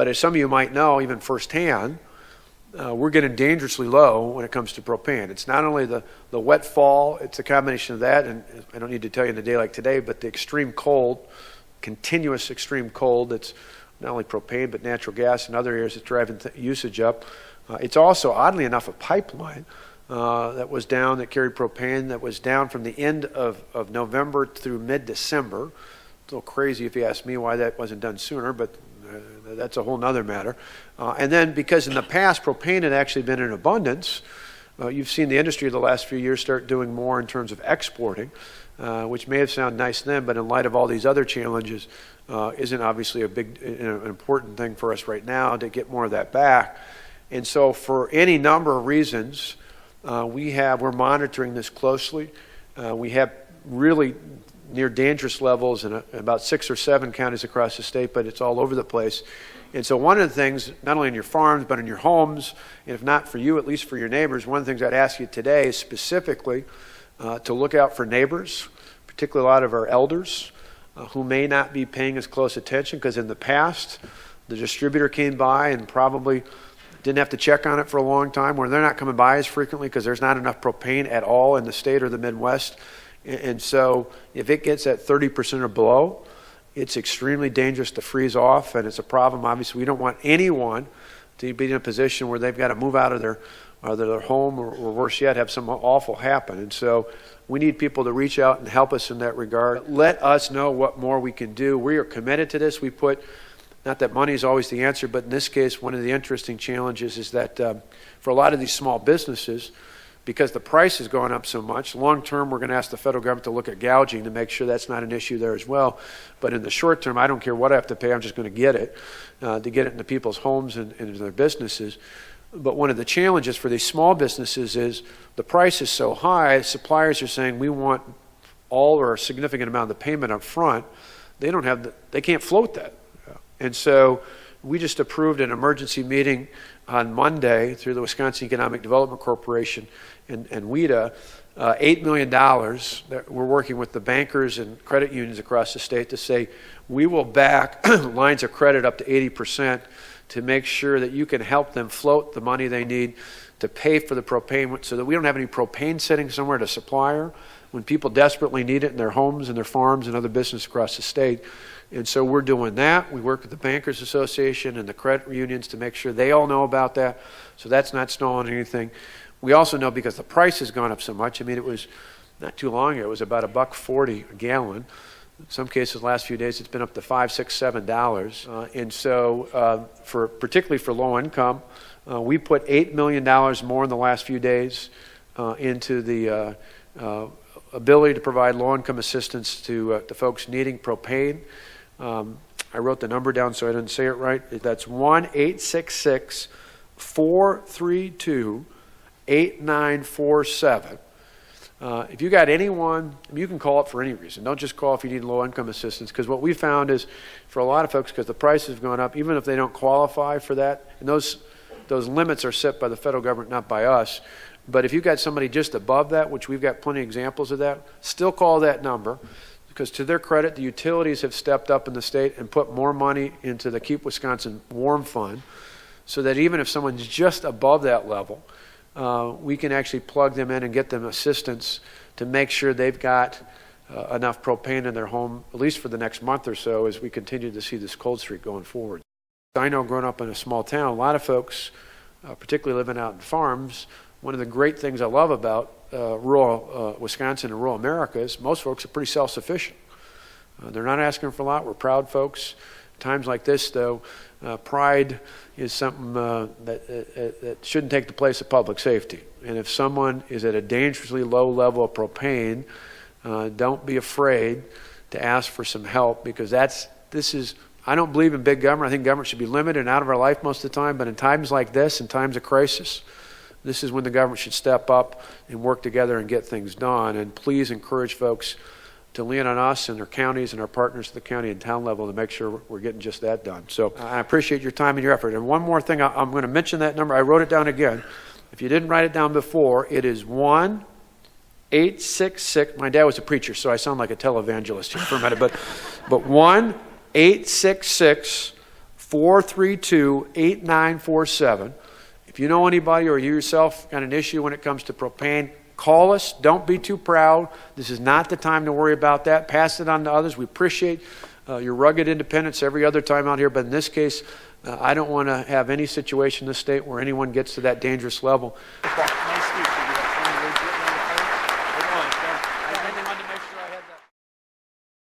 But as some of you might know, even firsthand, we're getting dangerously low when it comes to propane. It's not only the wet fall, it's a combination of that, and I don't need to tell you in a day like today, but the extreme cold, continuous extreme cold that's not only propane but natural gas and other areas that's driving usage up. It's also, oddly enough, a pipeline that was down, that carried propane, that was down from the end of November through mid-December. It's a little crazy if you ask me why that wasn't done sooner, but that's a whole nother matter. And then because in the past propane had actually been in abundance, you've seen the industry the last few years start doing more in terms of exporting, which may have sounded nice then, but in light of all these other challenges, isn't obviously a big, an important thing for us right now to get more of that back. And so for any number of reasons, we're monitoring this closely. We have really near dangerous levels in about 6 or 7 counties across the state, but it's all over the place. And so one of the things, not only in your farms, but in your homes, and if not for you, at least for your neighbors, one of the things I'd ask you today is specifically to look out for neighbors, particularly a lot of our elders who may not be paying as close attention, because in the past, the distributor came by and probably didn't have to check on it for a long time, where they're not coming by as frequently because there's not enough propane at all in the state or the Midwest. And so if it gets at 30% or below, it's extremely dangerous to freeze off, and it's a problem. Obviously, we don't want anyone to be in a position where they've got to move out of their home, or worse yet, have something awful happen. And so we need people to reach out and help us in that regard. Let us know what more we can do. We are committed to this. We put, not that money is always the answer, but in this case, one of the interesting challenges is that for a lot of these small businesses, because the price is going up so much, long term we're going to ask the federal government to look at gouging to make sure that's not an issue there as well. But in the short term, I don't care what I have to pay, I'm just going to get it into people's homes and into their businesses. But one of the challenges for these small businesses is the price is so high, suppliers are saying we want all or a significant amount of the payment up front. They can't float that. And so we just approved an emergency meeting on Monday through the Wisconsin Economic Development Corporation and WEDA, $8 million that we're working with the bankers and credit unions across the state to say we will back lines of credit up to 80% to make sure that you can help them float the money they need to pay for the propane, so that we don't have any propane sitting somewhere at a supplier when people desperately need it in their homes and their farms and other businesses across the state. And so we're doing that. We work with the Bankers Association and the credit unions to make sure they all know about that, so that's not stalling anything. We also know, because the price has gone up so much, I mean, it was not too long ago, it was about $1.40 a gallon. In some cases, the last few days, it's been up to $5, $6, $7. And so particularly for low income, we put $8 million more in the last few days into the ability to provide low-income assistance to folks needing propane. I wrote the number down so I didn't say it right. That's 1-866-432-8947. If you got anyone, you can call it for any reason. Don't just call if you need low-income assistance, because what we found is for a lot of folks, because the prices have gone up, even if they don't qualify for that, and those limits are set by the federal government, not by us. But if you've got somebody just above that, which we've got plenty of examples of that, still call that number, because to their credit, the utilities have stepped up in the state and put more money into the Keep Wisconsin Warm Fund, so that even if someone's just above that level, we can actually plug them in and get them assistance to make sure they've got enough propane in their home, at least for the next month or so, as we continue to see this cold streak going forward. I know, growing up in a small town, a lot of folks, particularly living out in farms, one of the great things I love about rural Wisconsin and rural America is most folks are pretty self-sufficient. They're not asking for a lot. We're proud folks. Times like this, though, pride is something that shouldn't take the place of public safety. And if someone is at a dangerously low level of propane, don't be afraid to ask for some help, because I don't believe in big government. I think government should be limited and out of our life most of the time. But in times like this, in times of crisis, this is when the government should step up and work together and get things done. And please encourage folks to lean on us and their counties and our partners at the county and town level to make sure we're getting just that done. So I appreciate your time and your effort. And one more thing, I'm going to mention that number. I wrote it down again. If you didn't write it down before, it is 1-866. My dad was a preacher, so I sound like a televangelist here for a minute. But 1-866 432-8947. If you know anybody or you yourself got an issue when it comes to propane, call us. Don't be too proud. This is not the time to worry about that. Pass it on to others. We appreciate your rugged independence every other time out here, but in this case, I don't want to have any situation in this state where anyone gets to that dangerous level. Nice speech.